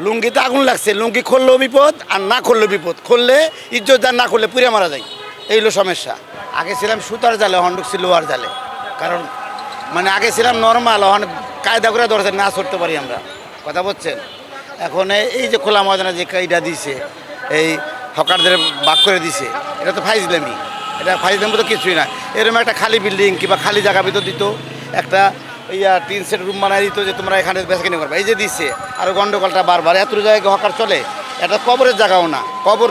লুঙ্গিতে আগুন লাগছে, লুঙ্গি খুললেও বিপদ আর না খুললেও বিপদ, খুললে ইজ্জতদার, না খুললে পুড়ে মারা যায়। এই হলো সমস্যা। আগে ছিলাম সুতার জালে, এখন ঢুকছি লোহার জালে। কারণ মানে আগে ছিলাম নর্মাল, এখন কায়দা করে ধরছে না ছড়তে পারি আমরা, কথা বলছেন। এখন এই যে খোলা ময়দানে যে এইটা দিছে, এই হকারদের বাক করে দিছে, এটা তো ফাইজলামি। এটা ফাইজলামি তো কিছুই না। এরকম একটা খালি বিল্ডিং কিংবা খালি জায়গা ভিতর দিত, একটা টিন সেট রুম বানাই দিত যে তোমরা এখানে বেচা কিনে করবে। এই যে দিচ্ছে আর গন্ডগোলটা বারবার, এত জায়গায় হকার চলে। এটা কবরের জায়গাও না, কবর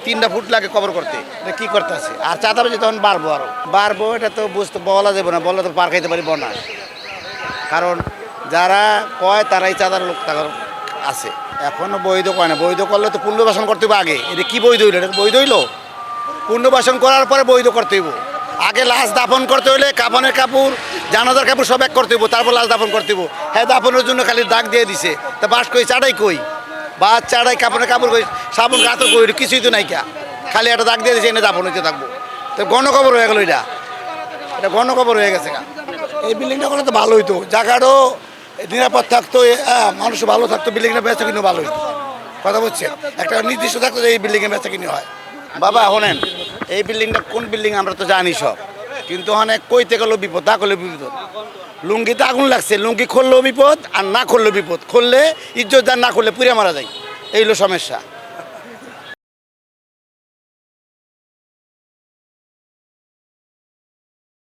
তিনটা ফুট লাগে কবর করতে। এটা কী করতে আছে? আর চাঁদাবাজি তখন বাড়বো, এটা তো বুঝতে বলা যাবে না, বললে তো পার খাইতে পারি বনাস। কারণ যারা কয় তারাই চাঁদার লোক তার আছে। এখনও বৈধ কয় না, বৈধ করলে তো পুনর্বাসন করতে হবে আগে। এটা কি বৈধ হইল? এটা বৈধ হইল? পুনর্বাসন করার পরে বৈধ করতে হইব। আগে লাশ দাফন করতে হলে কাফনের কাপড়, জানাজার কাপড় সব এক করতে হইব, তারপর লাশ দাফন করতে হইব। হ্যাঁ, দাফনের জন্য খালি দাগ দিয়ে দিছে, তা বাস কই চাটাই কই, বা চাটাই কাপড়ের কাপড় কই, সাবুন গাতর কই, কিছুই তো নাই কা, খালি একটা দাগ দিয়ে দিছে, এনে দাফন হইতে থাকবো। তো গণকবর হয়ে গেল, এটা গণকবর হয়ে গেছে। এই বিল্ডিংটা করলে তো ভালো হইতো, জায়গাটাও নিরাপদ থাকতো, মানুষ ভালো থাকতো, বিল্ডিংটা বেচা কিনে ভালো হইতো, কথা বলছে। একটা নির্দিষ্ট থাকতো যে এই বিল্ডিংয়ে বেচা কিনে হয়। বাবা শোনেন, এই বিল্ডিংটা কোন বিল্ডিং আমরা তো জানি সব, কিন্তু অনেক কইতে গেলেও বিপদ, না করলেও বিপদ। লুঙ্গিতে আগুন লাগছে, লুঙ্গি খুললেও বিপদ আর না খুললেও বিপদ, খুললে ইজ্জতদার, না খুললে পুড়ে মারা যায়। এই হলো সমস্যা।